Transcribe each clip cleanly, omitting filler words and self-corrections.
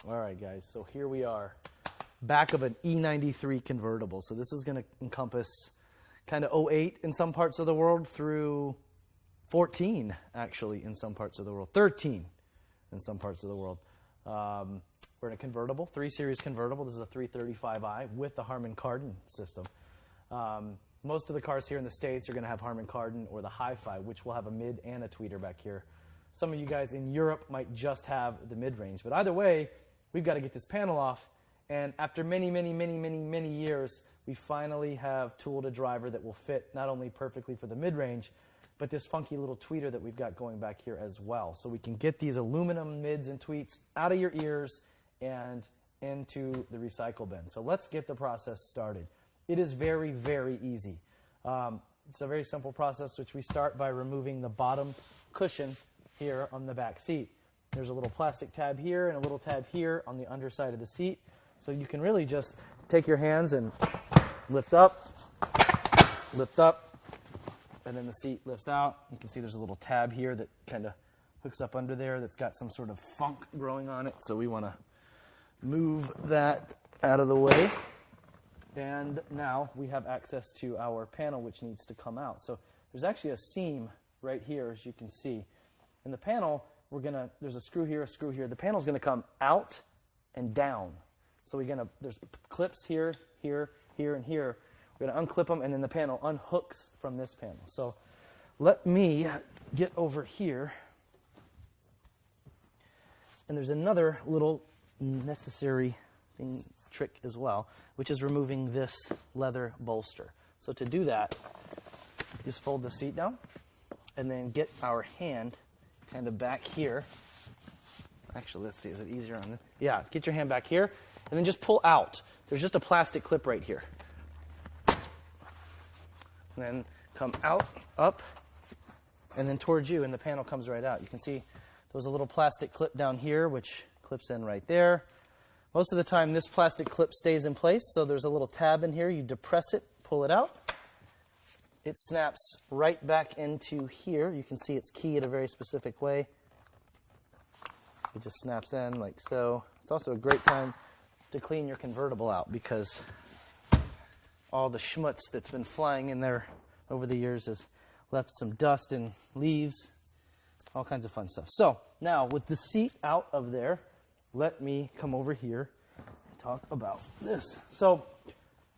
All right, guys, so here we are, back of an E93 convertible. So this is going to encompass kind of 08 in some parts of the world through 14, actually, in some parts of the world, 13 in some parts of the world. We're in a convertible, 3 Series convertible. This is a 335i with the Harman Kardon system. Most of the cars here in the States are going to have Harman Kardon or the Hifi, which will have a mid and a tweeter back here. Some of you guys in Europe might just have the mid-range. But either way, we've got to get this panel off. And after many, many, many, many, many years, we finally have tooled a driver that will fit not only perfectly for the mid-range, but this funky little tweeter that we've got going back here as well. So we can get these aluminum mids and tweets out of your ears and into the recycle bin. So let's get the process started. It is very, very easy. It's a very simple process, which we start by removing the bottom cushion here on the back seat. There's a little plastic tab here and a little tab here on the underside of the seat. So you can really just take your hands and lift up, and then the seat lifts out. You can see there's a little tab here that kind of hooks up under there that's got some sort of funk growing on it. So we want to move that out of the way. And now we have access to our panel, which needs to come out. So there's actually a seam right here, as you can see. In the panel, there's a screw here, a screw here. The panel's going to come out and down. So there's clips here, here, here, and here. We're going to unclip them, and then the panel unhooks from this panel. So let me get over here. And there's another little necessary trick as well, which is removing this leather bolster. So to do that, just fold the seat down, and then get our hand kind of back here. Actually, let's see, is it easier on this? Yeah, get your hand back here, and then just pull out. There's just a plastic clip right here. And then come out, up, and then towards you, and the panel comes right out. You can see there's a little plastic clip down here, which clips in right there. Most of the time, this plastic clip stays in place, so there's a little tab in here. You depress it, pull it out. It snaps right back into here. You can see it's keyed a very specific way. It just snaps in like so. It's also a great time to clean your convertible out because all the schmutz that's been flying in there over the years has left some dust and leaves, all kinds of fun stuff. So now with the seat out of there, let me come over here and talk about this. So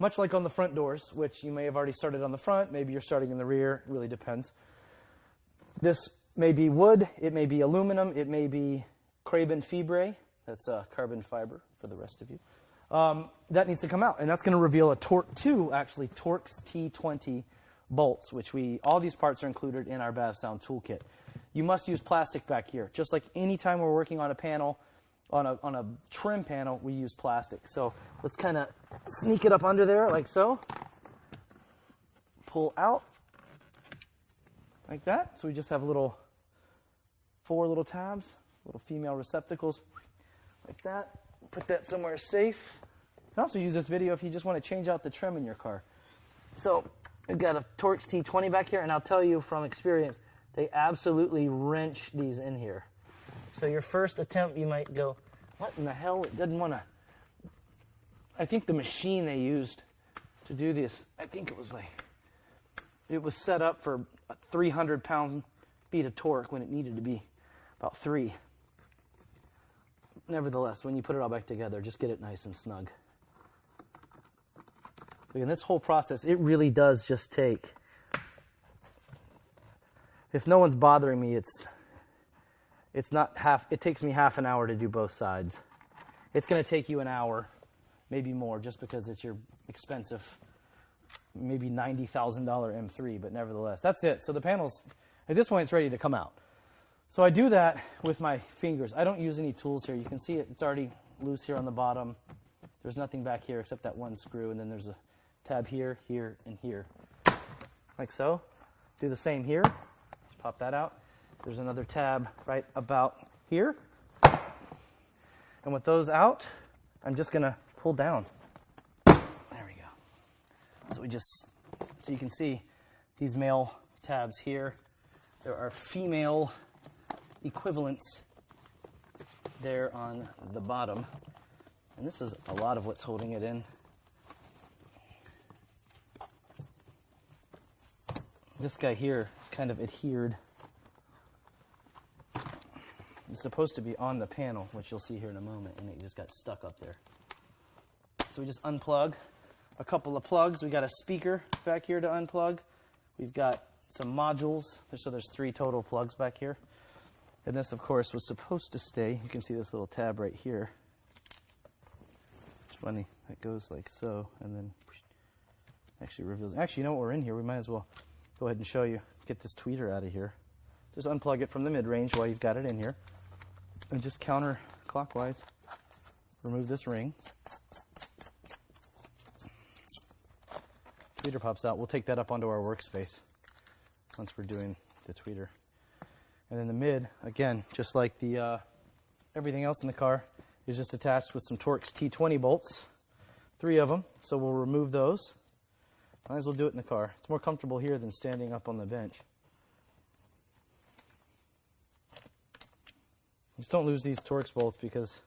much like on the front doors, which you may have already started on the front, maybe you're starting in the rear, it really depends. This may be wood, it may be aluminum, it may be carbon fibre, that's carbon fiber for the rest of you. That needs to come out, and that's going to reveal two Torx T20 bolts, which all these parts are included in our Bavsound toolkit. You must use plastic back here. Just like any time we're working on a panel, on a trim panel, we use plastic. So let's kind of sneak it up under there like so. Pull out like that. So we just have 4 little tabs, little female receptacles like that. Put that somewhere safe. You can also use this video if you just want to change out the trim in your car. So we've got a Torx T20 back here, and I'll tell you from experience, they absolutely wrench these in here. So your first attempt, you might go, what in the hell? It doesn't want to. I think the machine they used to do this, I think it was set up for a 300-pound feet of torque when it needed to be about 3. Nevertheless, when you put it all back together, just get it nice and snug. In this whole process, it really does just take, if no one's bothering me, it takes me half an hour to do both sides. It's going to take you an hour, maybe more, just because it's your expensive, maybe $90,000 M3, but nevertheless, that's it. So the panel's, at this point, it's ready to come out. So I do that with my fingers. I don't use any tools here. You can see it's already loose here on the bottom. There's nothing back here except that one screw, and then there's a tab here, here, and here, like so. Do the same here. Just pop that out. There's another tab right about here. And with those out, I'm just going to pull down. There we go. So you can see these male tabs here. There are female equivalents there on the bottom. And this is a lot of what's holding it in. This guy here is kind of adhered. It's supposed to be on the panel, which you'll see here in a moment, and it just got stuck up there. So we just unplug a couple of plugs. We got a speaker back here to unplug. We've got some modules. So there's 3 total plugs back here. And this, of course, was supposed to stay. You can see this little tab right here. It's funny. It goes like so, and then actually reveals. Actually, you know what? We're in here. We might as well go ahead and show you. Get this tweeter out of here. Just unplug it from the mid-range while you've got it in here. And just counterclockwise remove this ring. Tweeter pops out. We'll take that up onto our workspace once we're doing the tweeter. And then the mid, again, just like the everything else in the car, is just attached with some Torx T20 bolts. 3 of them. So we'll remove those. Might as well do it in the car. It's more comfortable here than standing up on the bench. Just don't lose these Torx bolts because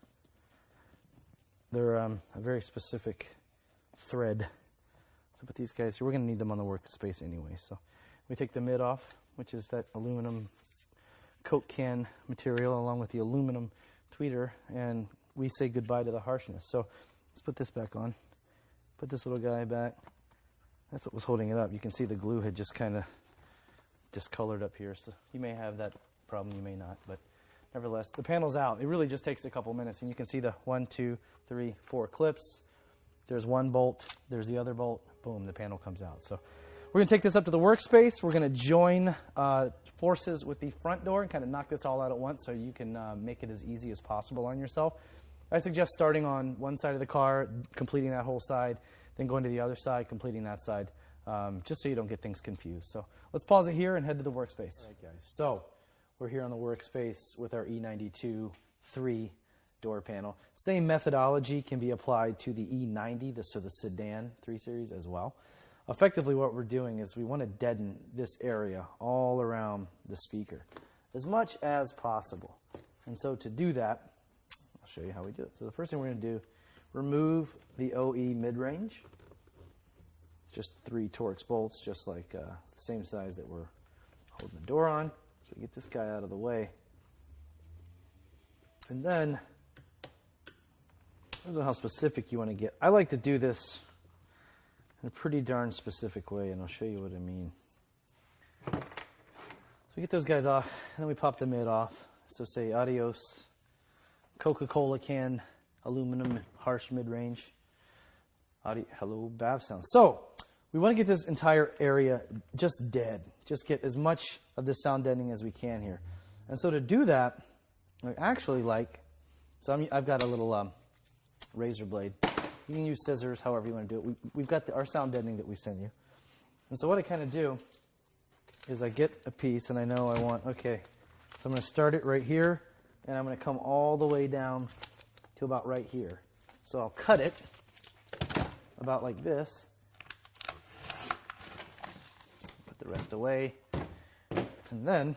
they're a very specific thread. So put these guys here. We're going to need them on the workspace anyway. So we take the mid off, which is that aluminum Coke can material along with the aluminum tweeter, and we say goodbye to the harshness. So let's put this back on. Put this little guy back. That's what was holding it up. You can see the glue had just kind of discolored up here. So you may have that problem, you may not, but nevertheless, the panel's out. It really just takes a couple minutes, and you can see the 1, 2, 3, 4 clips. There's one bolt. There's the other bolt. Boom, the panel comes out. So we're going to take this up to the workspace. We're going to join forces with the front door and kind of knock this all out at once so you can make it as easy as possible on yourself. I suggest starting on one side of the car, completing that whole side, then going to the other side, completing that side, just so you don't get things confused. So let's pause it here and head to the workspace. All right, guys. So we're here on the workspace with our E92 3 door panel. Same methodology can be applied to the E90, so the sedan 3 Series as well. Effectively what we're doing is we want to deaden this area all around the speaker as much as possible. And so to do that, I'll show you how we do it. So the first thing we're going to do, remove the OE mid-range. Just 3 Torx bolts, just like the same size that we're holding the door on. So we get this guy out of the way. And then, I don't know how specific you want to get. I like to do this in a pretty darn specific way, and I'll show you what I mean. So we get those guys off, and then we pop the mid off. So say adios, Coca-Cola can, aluminum, harsh mid-range. Hello, Bavsound. So we want to get this entire area just dead. Just get as much of this sound deadening as we can here. And so to do that, I actually like, so I've got a little razor blade. You can use scissors, however you want to do it. We've got our sound deadening that we send you. And so what I kind of do is I get a piece and I know I want, okay, so I'm going to start it right here and I'm going to come all the way down to about right here. So I'll cut it about like this. Put the rest away. And then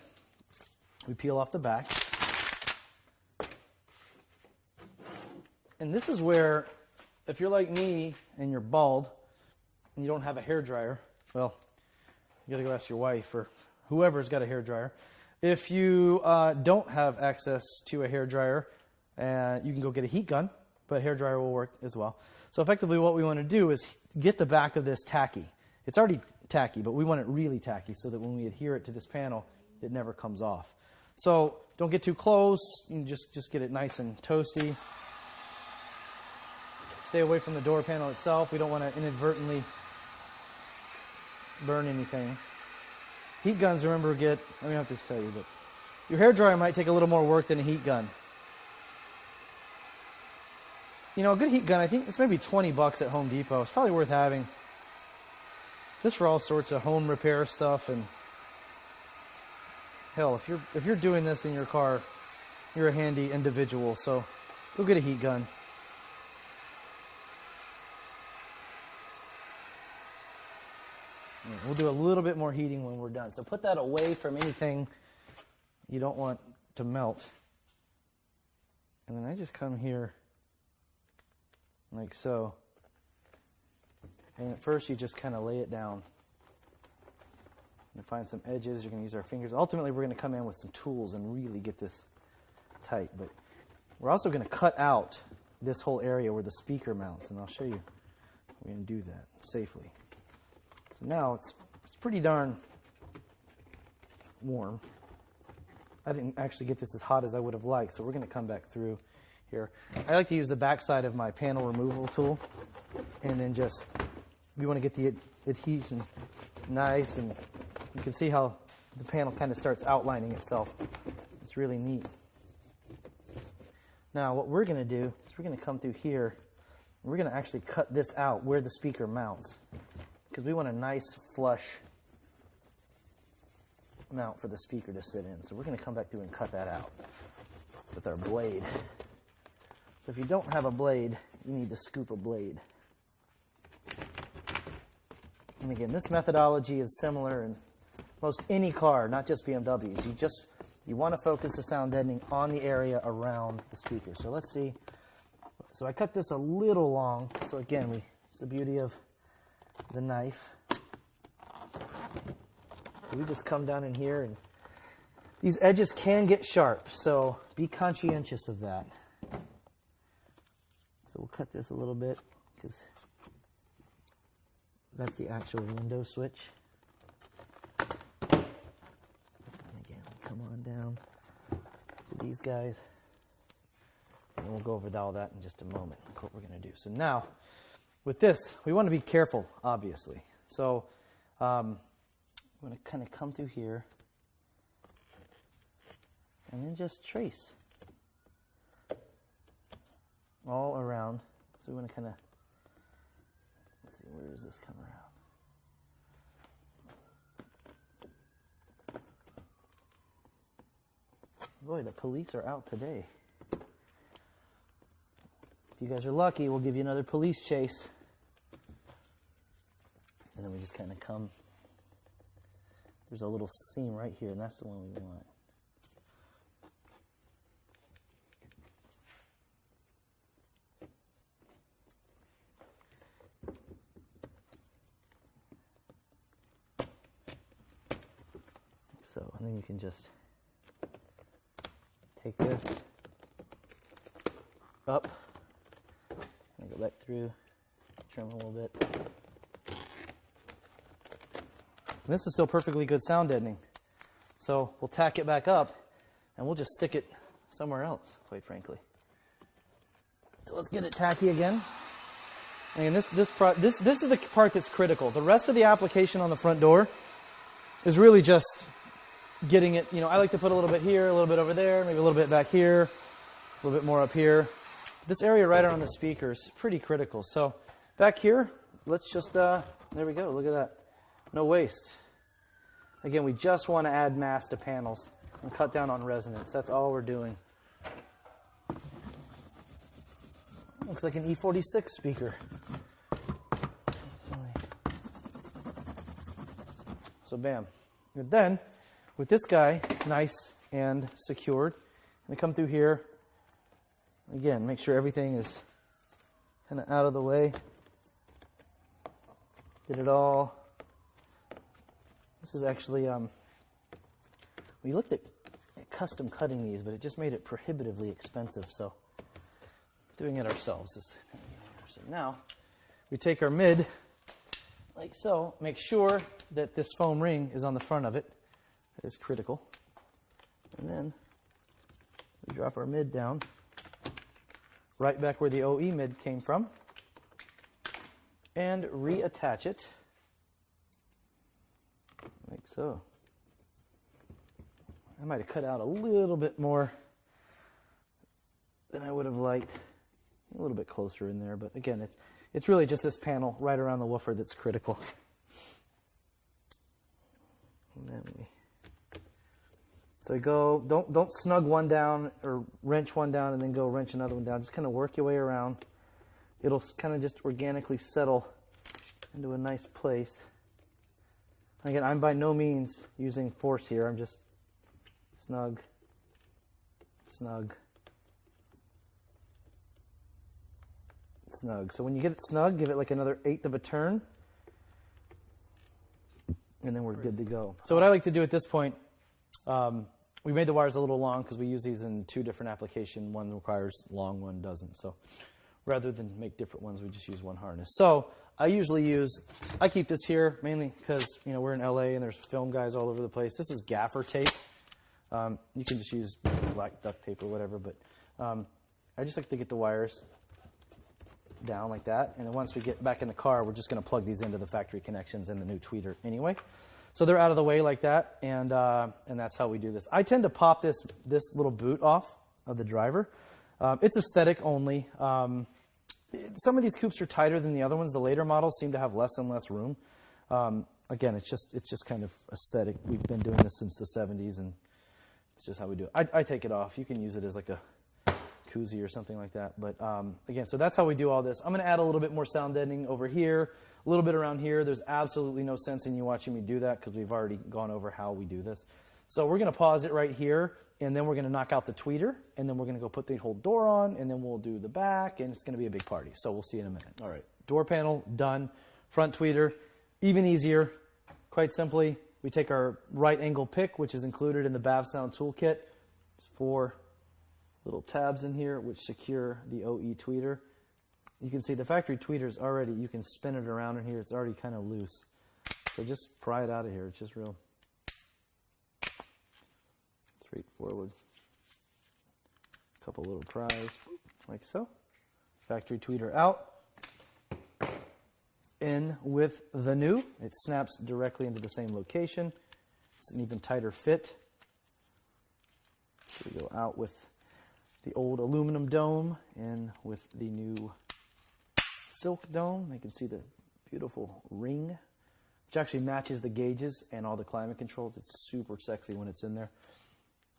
we peel off the back. And this is where, if you're like me and you're bald and you don't have a hairdryer, well, you got to go ask your wife or whoever's got a hairdryer. If you don't have access to a hairdryer, you can go get a heat gun, but a hairdryer will work as well. So effectively what we want to do is get the back of this tacky. It's already tacky, but we want it really tacky so that when we adhere it to this panel, it never comes off. So don't get too close. You can just get it nice and toasty. Stay away from the door panel itself. We don't want to inadvertently burn anything. Heat guns, remember, I don't have to tell you, but your hairdryer might take a little more work than a heat gun. You know, a good heat gun, I think it's maybe $20 at Home Depot. It's probably worth having just for all sorts of home repair stuff. And hell, if you're doing this in your car, you're a handy individual. So go get a heat gun. We'll do a little bit more heating when we're done. So put that away from anything you don't want to melt. And then I just come here like so. And at first you just kind of lay it down. And find some edges. You're going to use our fingers. Ultimately, we're going to come in with some tools and really get this tight. But we're also going to cut out this whole area where the speaker mounts. And I'll show you we're going to do that safely. So now it's pretty darn warm. I didn't actually get this as hot as I would have liked, so we're going to come back through here. I like to use the backside of my panel removal tool, and then just, you want to get the adhesion nice, and you can see how the panel kind of starts outlining itself. It's really neat. Now what we're going to do is we're going to come through here, and we're going to actually cut this out where the speaker mounts, because we want a nice flush mount for the speaker to sit in. So we're going to come back through and cut that out with our blade. So if you don't have a blade, you need to scoop a blade. And again, this methodology is similar in most any car, not just BMWs. You want to focus the sound deadening on the area around the speaker. So let's see. So I cut this a little long. So again, it's the beauty of the knife. So we just come down in here, and these edges can get sharp, so be conscientious of that. So we'll cut this a little bit, because that's the actual window switch. And again, come on down to these guys. And we'll go over all that in just a moment, what we're going to do. So now, with this, we want to be careful, obviously. So I'm going to kind of come through here and then just trace all around. So we want to kind of, let's see, where does this come around? Boy, the police are out today. If you guys are lucky, we'll give you another police chase. And then we just kind of come. There's a little seam right here, and that's the one we want. So, and then you can just take this up and go back through, trim a little bit. And this is still perfectly good sound deadening. So we'll tack it back up, and we'll just stick it somewhere else, quite frankly. So let's get it tacky again. And this is the part that's critical. The rest of the application on the front door is really just getting it, I like to put a little bit here, a little bit over there, maybe a little bit back here, a little bit more up here. This area right around the speaker is pretty critical. So back here, let's just, there we go, look at that. No waste. Again, we just want to add mass to panels and cut down on resonance. That's all we're doing. Looks like an E46 speaker. So bam. And then, with this guy nice and secured, we come through here. Again, make sure everything is kind of out of the way. Get it all. This is actually, we looked at custom cutting these, but it just made it prohibitively expensive, so doing it ourselves is. So now, we take our mid, like so, make sure that this foam ring is on the front of it. That is critical. And then, we drop our mid down, right back where the OE mid came from, and reattach it. Like so. I might have cut out a little bit more than I would have liked. A little bit closer in there, but again, it's really just this panel right around the woofer that's critical. And then so go, don't snug one down or wrench one down and then go wrench another one down. Just kind of work your way around. It'll kind of just organically settle into a nice place. Again, I'm by no means using force here. I'm just snug, snug, snug. So when you get it snug, give it like another 1/8 of a turn, and then we're good to go. So what I like to do at this point, we made the wires a little long because we use these in 2 different applications. One requires long, one doesn't. So rather than make different ones, we just use one harness. So I keep this here mainly because, you know, we're in LA and there's film guys all over the place. This is gaffer tape. You can just use black duct tape or whatever, but I just like to get the wires down like that. And then once we get back in the car, we're just going to plug these into the factory connections and the new tweeter anyway. So they're out of the way like that, and that's how we do this. I tend to pop this little boot off of the driver. It's aesthetic only. Some of these coupes are tighter than the other ones. The later models seem to have less and less room. Again, it's just kind of aesthetic. We've been doing this since the 70s, and it's just how we do it. I take it off. You can use it as like a koozie or something like that. But again, so that's how we do all this. I'm going to add a little bit more sound deadening over here, a little bit around here. There's absolutely no sense in you watching me do that because we've already gone over how we do this. So we're going to pause it right here, and then we're going to knock out the tweeter, and then we're going to go put the whole door on, and then we'll do the back, and it's going to be a big party. So we'll see you in a minute. All right, door panel done. Front tweeter, even easier. Quite simply, we take our right angle pick, which is included in the Bavsound toolkit. There's 4 little tabs in here which secure the OE tweeter. You can see the factory tweeter's already, you can spin it around in here. It's already kind of loose. So just pry it out of here. It's just real straightforward. A couple little pries, like so. Factory tweeter out. In with the new. It snaps directly into the same location. It's an even tighter fit. So we go out with the old aluminum dome and with the new silk dome. You can see the beautiful ring, which actually matches the gauges and all the climate controls. It's super sexy when it's in there.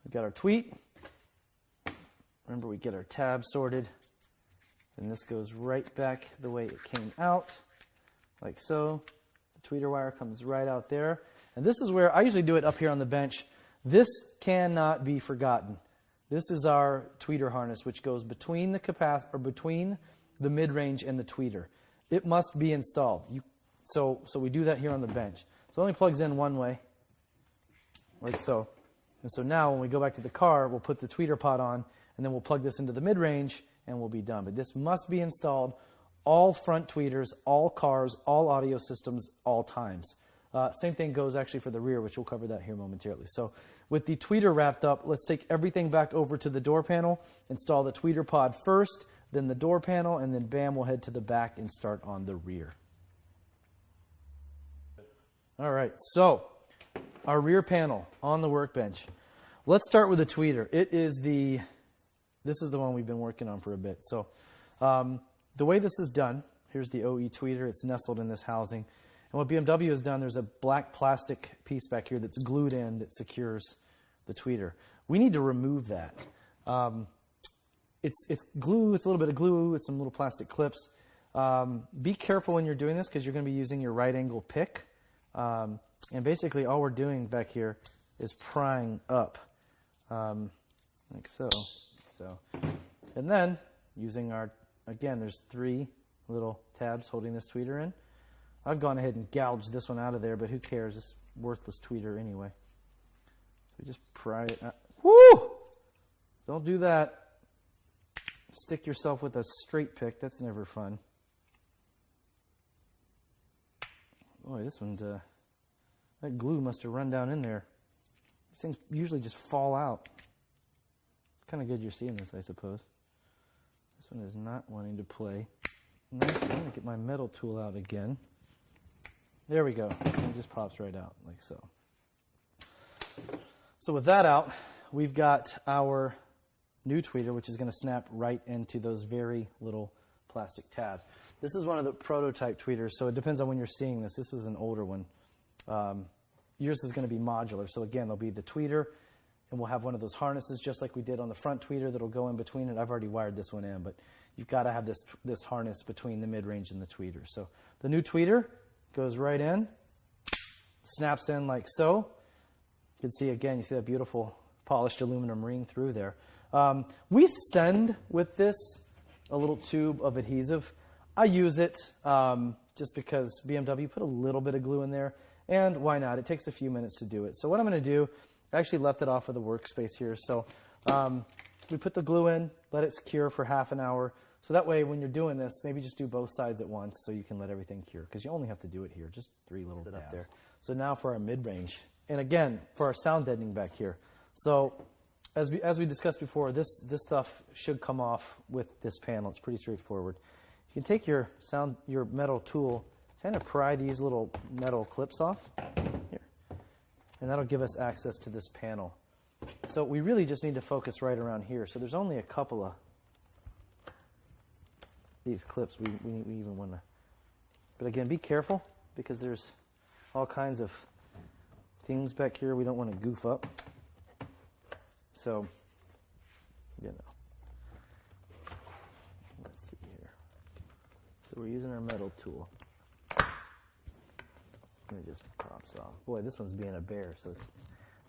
We've got our tweet. Remember, we get our tabs sorted. And this goes right back the way it came out, like so. The tweeter wire comes right out there. And this is where I usually do it up here on the bench. This cannot be forgotten. This is our tweeter harness, which goes between between the mid-range and the tweeter. It must be installed. So we do that here on the bench. So it only plugs in one way, like so. And so now when we go back to the car, we'll put the tweeter pod on, and then we'll plug this into the mid-range, and we'll be done. But this must be installed all front tweeters, all cars, all audio systems, all times. Same thing goes actually for the rear, which we'll cover that here momentarily. So with the tweeter wrapped up, let's take everything back over to the door panel, install the tweeter pod first, then the door panel, and then bam, we'll head to the back and start on the rear. All right, so our rear panel on the workbench. Let's start with the tweeter. This is the one we've been working on for a bit. So the way this is done, here's the OE tweeter. It's nestled in this housing. And what BMW has done, there's a black plastic piece back here that's glued in that secures the tweeter. We need to remove that. It's glue, it's a little bit of glue, it's some little plastic clips. Be careful when you're doing this because you're going to be using your right angle pick. And basically all we're doing back here is prying up, like so. And then using again, there's 3 little tabs holding this tweeter in. I've gone ahead and gouged this one out of there, but who cares? It's worthless tweeter anyway. So we just pry it out. Woo! Don't do that. Stick yourself with a straight pick. That's never fun. Boy, this one's, that glue must have run down in there. These things usually just fall out. It's kind of good you're seeing this, I suppose. This one is not wanting to play. Next, I'm going to get my metal tool out again. There we go. It just pops right out, like so. So with that out, we've got our new tweeter, which is going to snap right into those very little plastic tabs. This is one of the prototype tweeters, so it depends on when you're seeing this. This is an older one. Yours is going to be modular. So again, there'll be the tweeter, and we'll have one of those harnesses just like we did on the front tweeter that'll go in between it. I've already wired this one in, but you've got to have this harness between the mid-range and the tweeter. So the new tweeter goes right in, snaps in like so. You can see, again, you see that beautiful polished aluminum ring through there. We send with this a little tube of adhesive. I use it just because BMW put a little bit of glue in there, and why not? It takes a few minutes to do it. So what I'm going to do, I actually left it off of the workspace here. So we put the glue in, let it cure for half an hour. So that way when you're doing this, maybe just do both sides at once so you can let everything cure, because you only have to do it here, just 3 little dabs. Up there. So now for our mid-range, and again, for our sound deadening back here. So as we discussed before, this stuff should come off with this panel. It's pretty straightforward. You can take your metal tool, kind of pry these little metal clips off here, and that'll give us access to this panel. So we really just need to focus right around here. So there's only a couple of these clips we even want to, but again, be careful because there's all kinds of things back here we don't want to goof up. So, you know, let's see here. So we're using our metal tool. And it just pops off. Boy, this one's being a bear. So,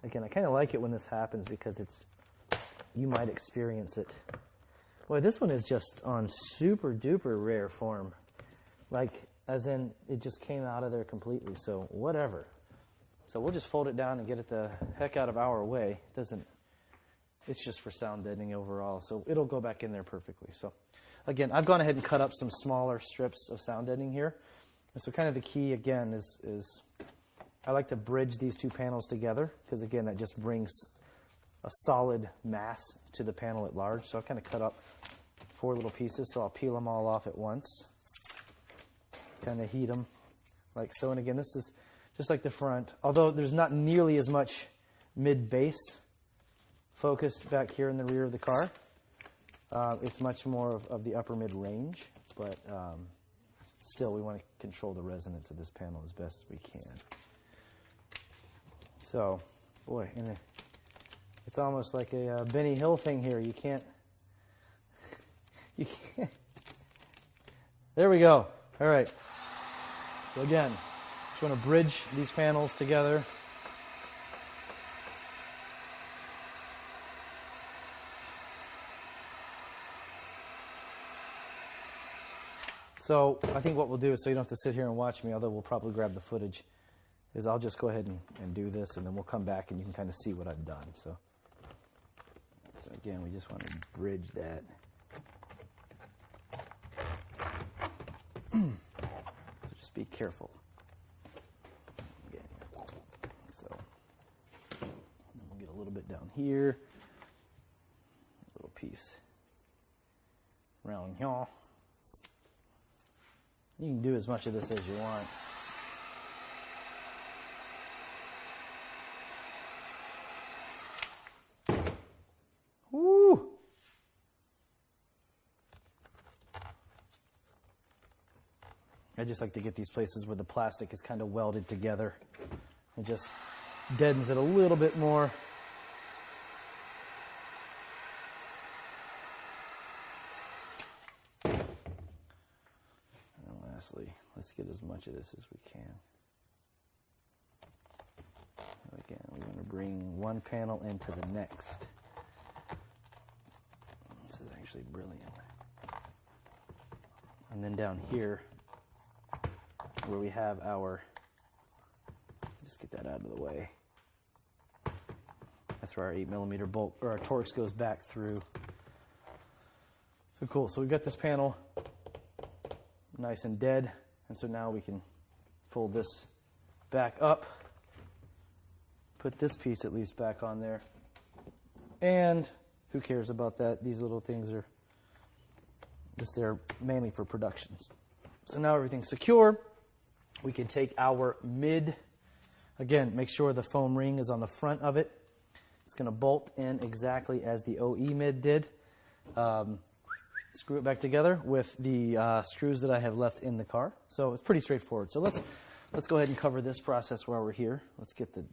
again, I kind of like it when this happens because you might experience it. Boy, this one is just on super duper rare form. Like, as in, it just came out of there completely. So, whatever. So we'll just fold it down and get it the heck out of our way. It's just for sound deadening overall. So it'll go back in there perfectly. So, again, I've gone ahead and cut up some smaller strips of sound deadening here. And so kind of the key, again, is I like to bridge these 2 panels together because, again, that just brings a solid mass to the panel at large. So I've kind of cut up 4 little pieces, so I'll peel them all off at once. Kind of heat them like so. And again, this is just like the front, although there's not nearly as much mid-base focused back here in the rear of the car. It's much more of the upper mid-range, but still we want to control the resonance of this panel as best as we can. So, boy, it's almost like a Benny Hill thing here. You can't. There we go. All right. So again, just want to bridge these panels together. So I think what we'll do is, so you don't have to sit here and watch me, although we'll probably grab the footage, is I'll just go ahead and do this, and then we'll come back and you can kind of see what I've done. So again, we just want to bridge that. So just be careful. Again. So then we'll get a little bit down here, a little piece around here. You can do as much of this as you want. Woo! I just like to get these places where the plastic is kind of welded together. It just deadens it a little bit more. And lastly, let's get as much of this as we can. Again, we want to bring one panel into the next. This is actually brilliant. And then down here, where we have our, just get that out of the way. That's where our 8mm bolt, or our Torx goes back through. So cool, so we've got this panel nice and dead, and so now we can fold this back up, put this piece at least back on there, and who cares about that? These little things are just there mainly for productions. So now everything's secure. We can take our mid, again, make sure the foam ring is on the front of it. It's going to bolt in exactly as the OE mid did. Screw it back together with the screws that I have left in the car. So it's pretty straightforward. So let's go ahead and cover this process while we're here. Let's get the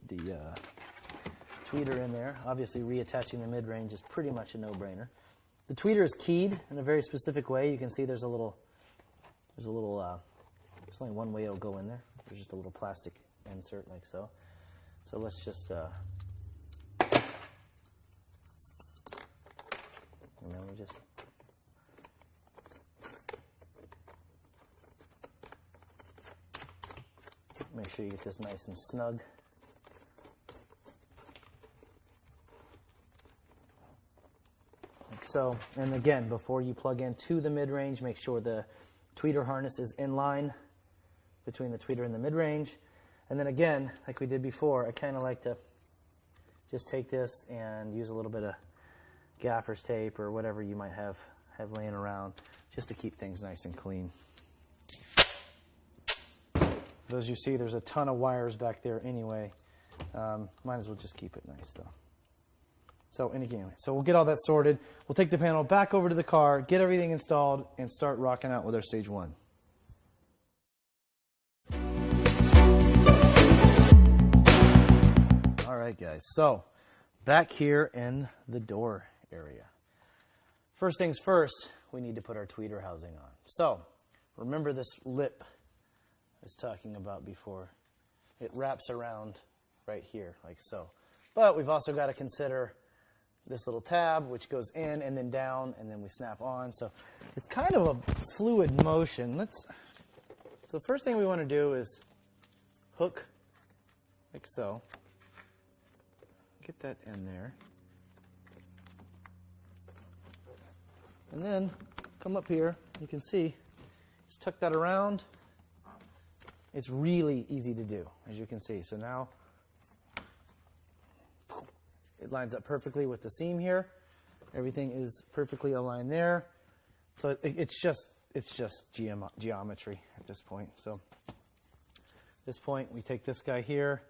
tweeter in there. Obviously, reattaching the mid-range is pretty much a no-brainer. The tweeter is keyed in a very specific way. You can see there's only one way it'll go in there. There's just a little plastic insert like so. So let's just, sure you get this nice and snug. Like so. And again, before you plug into the mid-range, make sure the tweeter harness is in line between the tweeter and the mid-range. And then again, like we did before, I kind of like to just take this and use a little bit of gaffer's tape or whatever you might have laying around just to keep things nice and clean. As you see, there's a ton of wires back there anyway. Might as well just keep it nice though. So anyway, so we'll get all that sorted. We'll take the panel back over to the car, get everything installed, and start rocking out with our stage 1. All right, guys. So back here in the door area. First things first, we need to put our tweeter housing on. So remember this lip I was talking about before. It wraps around right here like so. But we've also got to consider this little tab, which goes in and then down, and then we snap on. So it's kind of a fluid motion. So the first thing we want to do is hook like so. Get that in there. And then come up here. You can see, just tuck that around. It's really easy to do, as you can see. So now it lines up perfectly with the seam here. Everything is perfectly aligned there. So it's just geometry at this point. So at this point, we take this guy here.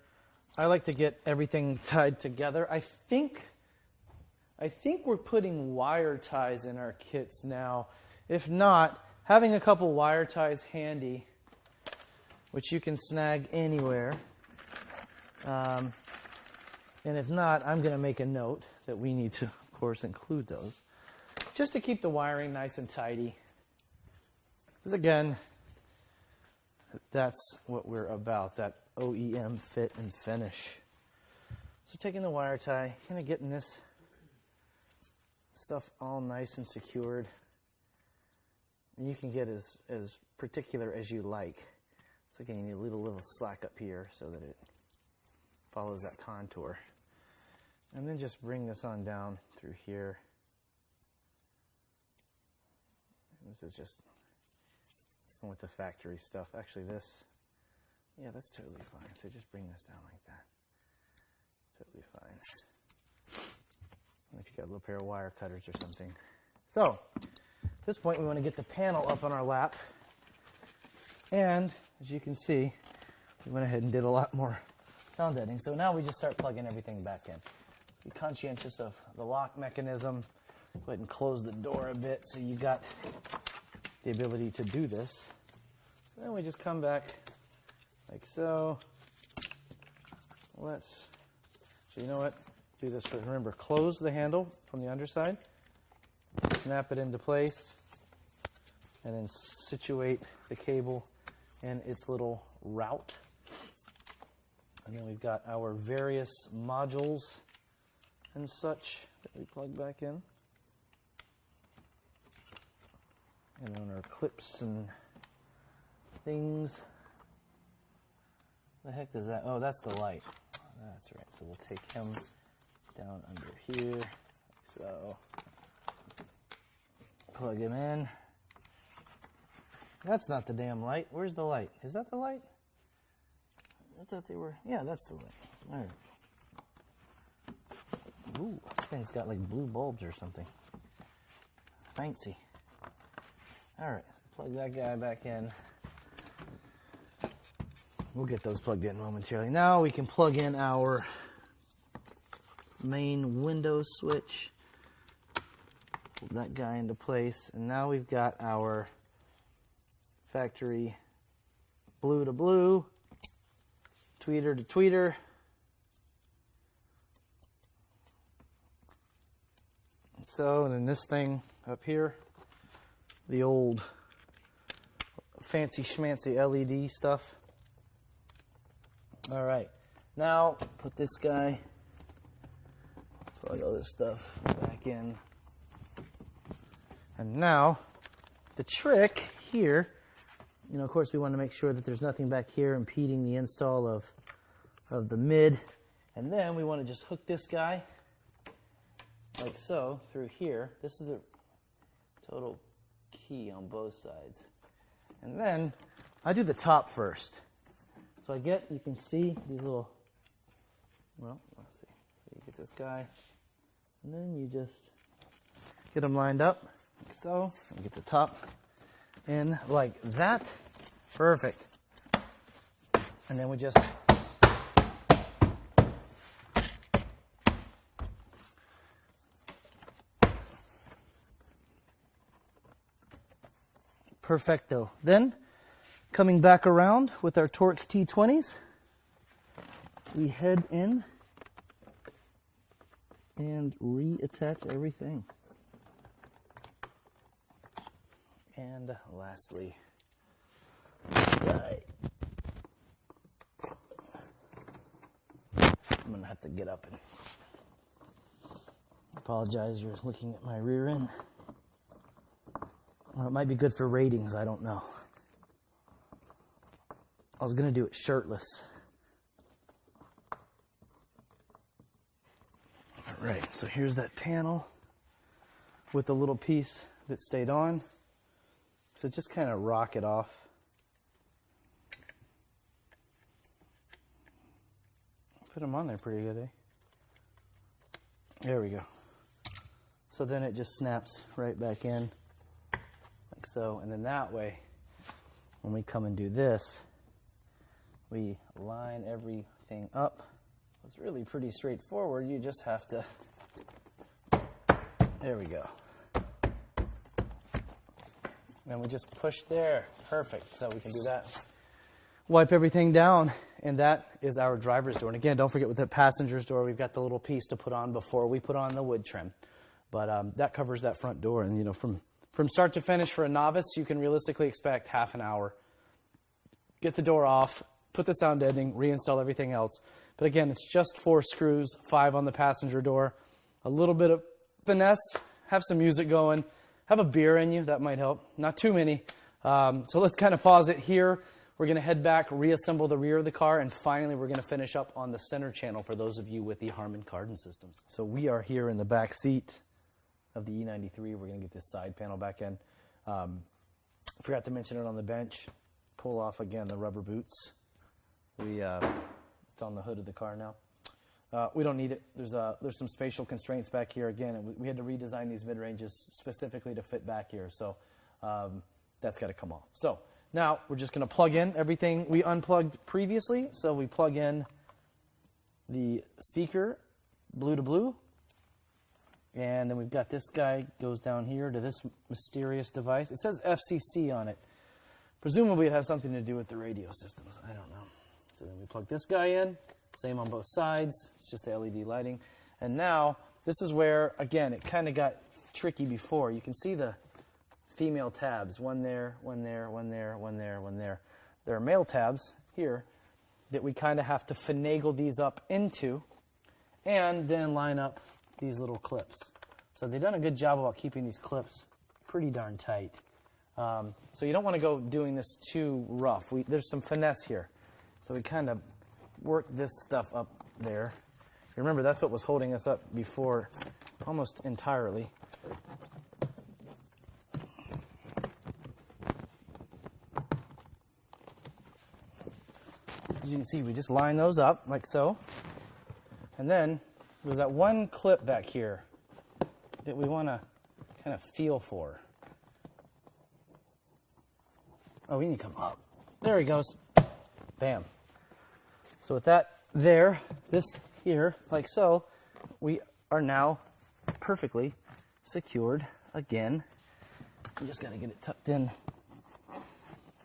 I like to get everything tied together. I think we're putting wire ties in our kits now. If not, having a couple wire ties handy, which you can snag anywhere. And if not, I'm going to make a note that we need to, of course, include those, just to keep the wiring nice and tidy. Because again, that's what we're about, that OEM fit and finish. So taking the wire tie, kind of getting this stuff all nice and secured. And you can get as particular as you like. So again, you need a little slack up here so that it follows that contour. And then just bring this on down through here. And this is just with the factory stuff. Actually this, yeah, that's totally fine. So just bring this down like that. Totally fine. And if you got a little pair of wire cutters or something. So at this point we want to get the panel up on our lap. And as you can see, we went ahead and did a lot more sound deadening. So now we just start plugging everything back in. Be conscientious of the lock mechanism. Go ahead and close the door a bit so you got the ability to do this. Then we just come back like so. So you know what? Do this first. Remember, close the handle from the underside. Snap it into place. And then situate the cable in its little route. And then we've got our various modules and such that we plug back in. And then our clips and things. The heck does that? Oh, that's the light. That's right. So we'll take him down under here. Like so. Plug him in. That's not the damn light. Where's the light? Is that the light? I thought they were. Yeah, that's the light. All right. Ooh, this thing's got like blue bulbs or something. Fancy. All right, plug that guy back in. We'll get those plugged in momentarily. Now we can plug in our main Windows switch. Pull that guy into place. And now we've got our factory blue to blue, tweeter to tweeter. So, and then this thing up here, the old fancy schmancy LED stuff. All right, now put this guy, plug all this stuff back in. And now the trick here You know, of course, we want to make sure that there's nothing back here impeding the install of the mid. And then we want to just hook this guy like so through here. This is the total key on both sides. And then I do the top first. So I get, you can see these little, well, let's see. So you get this guy, and then you just get them lined up like so, and get the top in like that. Perfect. And then we just perfecto. Then coming back around with our Torx T20s, we head in and reattach everything. And lastly, this guy. I'm going to have to get up and apologize, you're looking at my rear end. Well, it might be good for ratings, I don't know. I was going to do it shirtless. All right, so here's that panel with the little piece that stayed on. So just kind of rock it off. Put them on there pretty good, eh? There we go. So then it just snaps right back in, like so. And then that way, when we come and do this, we line everything up. It's really pretty straightforward. You just have to, there we go. And we just push there. Perfect. So we can do that. Wipe everything down, and that is our driver's door. And again, don't forget with the passenger's door, we've got the little piece to put on before we put on the wood trim. But that covers that front door. And, you know, from start to finish for a novice, you can realistically expect half an hour. Get the door off, put the sound deadening, reinstall everything else. But again, it's just 4 screws, 5 on the passenger door. A little bit of finesse, have some music going. Have a beer in you, that might help. Not too many. So let's kind of pause it here. We're going to head back, reassemble the rear of the car, and finally we're going to finish up on the center channel for those of you with the Harman Kardon systems. So we are here in the back seat of the E93. We're going to get this side panel back in. Forgot to mention it on the bench. Pull off again the rubber boots. It's on the hood of the car now. We don't need it. There's some spatial constraints back here. Again, we had to redesign these mid-ranges specifically to fit back here. So that's got to come off. So now we're just going to plug in everything we unplugged previously. So we plug in the speaker, blue to blue. And then we've got this guy goes down here to this mysterious device. It says FCC on it. Presumably it has something to do with the radio systems. I don't know. So then we plug this guy in. Same on both sides. It's just the LED lighting. And now, this is where, again, it kind of got tricky before. You can see the female tabs. One there, one there, one there, one there, one there. There are male tabs here that we kind of have to finagle these up into and then line up these little clips. So they've done a good job about keeping these clips pretty darn tight. So you don't want to go doing this too rough. There's some finesse here. So we kind of work this stuff up there. Remember, that's what was holding us up before almost entirely. As you can see, we just line those up like so. And then there's that one clip back here that we want to kind of feel for. Oh, we need to come up. There he goes. Bam. So with that there, this here, like so, we are now perfectly secured again. We just got to get it tucked in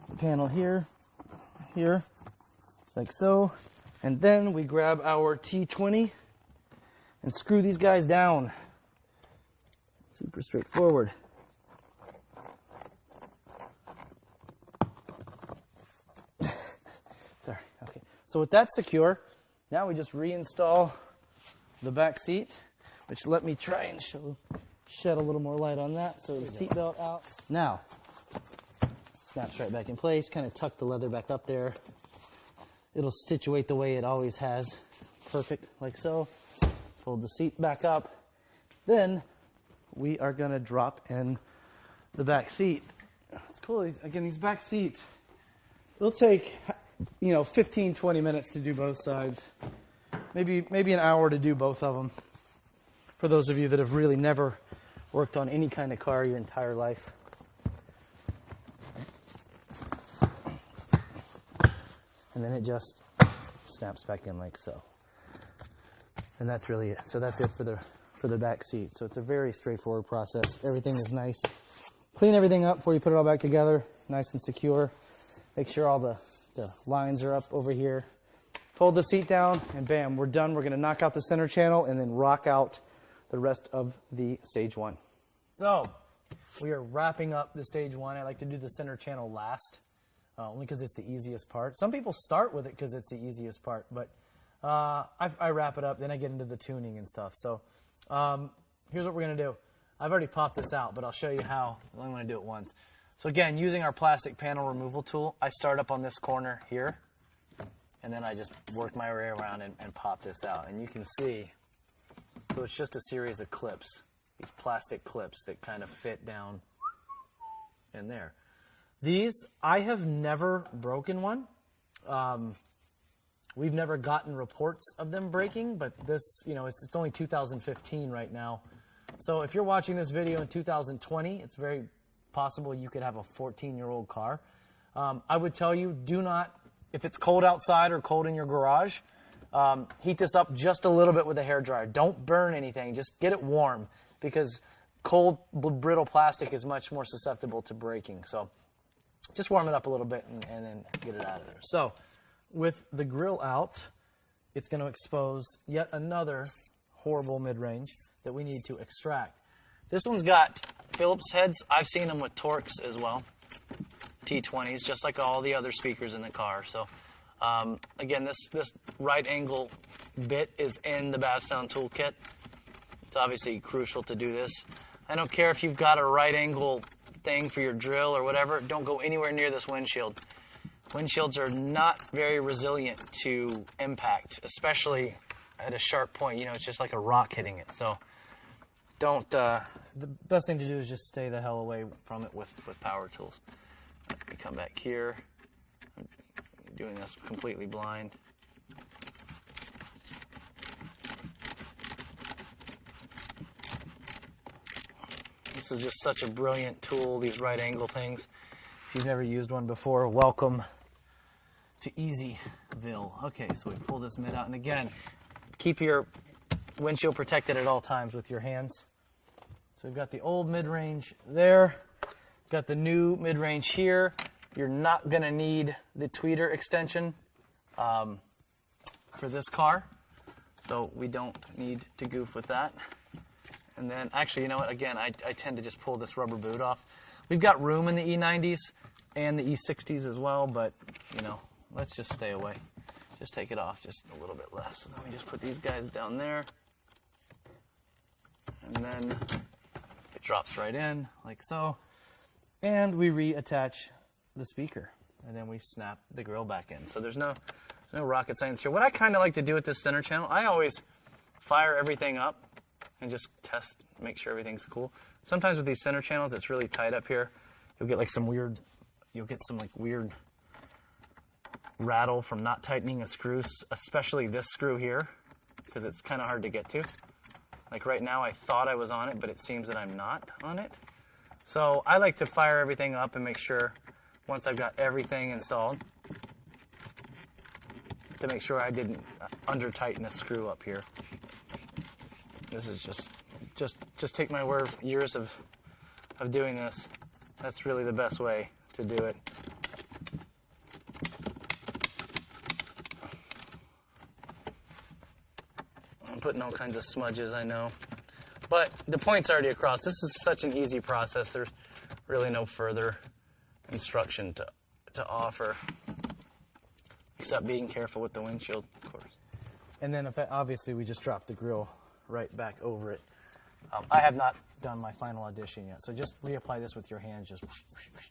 the panel here, like so. And then we grab our T20 and screw these guys down. Super straightforward. Sorry, okay. So with that secure, now we just reinstall the back seat, which let me try and shed a little more light on that. So the seatbelt out. Now, Snaps right back in place. Kind of tuck the leather back up there. It'll situate the way it always has. Perfect, like so. Fold the seat back up. Then we are going to drop in the back seat. It's cool. Again, these back seats, it'll take, 15, 20 minutes to do both sides. Maybe an hour to do both of them. For those of you that have really never worked on any kind of car your entire life. And then it just snaps back in like so. And that's really it. So that's it for the back seat. So it's a very straightforward process. Everything is nice. Clean everything up before you put it all back together. Nice and secure. Make sure all the lines are up over here. Fold the seat down, and bam, we're done. We're going to knock out the center channel and then rock out the rest of the stage one. So we are wrapping up the stage one. I like to do the center channel last, only because it's the easiest part. Some people start with it because it's the easiest part, but I wrap it up, then I get into the tuning and stuff. So here's what we're going to do. I've already popped this out, but I'll show you how. I only want to do it once. So again, using our plastic panel removal tool, I start up on this corner here, and then I just work my way around and pop this out. And you can see, so it's just a series of clips, these plastic clips that kind of fit down in there. These, I have never broken one. We've never gotten reports of them breaking, but this, it's only 2015 right now. So if you're watching this video in 2020, it's very possible you could have a 14-year-old car. I would tell you, do not, if it's cold outside or cold in your garage, heat this up just a little bit with a hairdryer. Don't burn anything. Just get it warm, because cold, brittle plastic is much more susceptible to breaking. So just warm it up a little bit and then get it out of there. So with the grill out, it's going to expose yet another horrible mid-range that we need to extract. This one's got Phillips heads. I've seen them with Torx as well. T20s, just like all the other speakers in the car. So again, this right angle bit is in the Bavsound toolkit. It's obviously crucial to do this. I don't care if you've got a right angle thing for your drill or whatever. Don't go anywhere near this windshield. Windshields are not very resilient to impact, especially at a sharp point. It's just like a rock hitting it. So don't. The best thing to do is just stay the hell away from it with power tools. We come back here. I'm doing this completely blind. This is just such a brilliant tool, these right angle things. If you've never used one before, welcome to Easyville. Okay, so we pull this mid out, and again, keep your windshield protected at all times with your hands. So we've got the old mid-range there, got the new mid-range here. You're not going to need the tweeter extension for this car, so we don't need to goof with that. And then, actually, you know what? Again, I tend to just pull this rubber boot off. We've got room in the E90s and the E60s as well, but, let's just stay away. Just take it off just a little bit less. So let me just put these guys down there. And then it drops right in, like so. And we reattach the speaker. And then we snap the grill back in. So there's no rocket science here. What I kind of like to do with this center channel, I always fire everything up and just test, make sure everything's cool. Sometimes with these center channels, it's really tight up here. You'll get some weird rattle from not tightening a screw, especially this screw here, because it's kind of hard to get to. Like right now, I thought I was on it, but it seems that I'm not on it. So I like to fire everything up and make sure, once I've got everything installed, to make sure I didn't under tighten a screw up here. This is just take my word, years of doing this. That's really the best way to do it. I'm putting all kinds of smudges, I know. But the point's already across. This is such an easy process. There's really no further instruction to offer, except being careful with the windshield, of course. And then obviously we just drop the grill right back over it. I have not done my final addition yet, so just reapply this with your hands, just whoosh, whoosh, whoosh,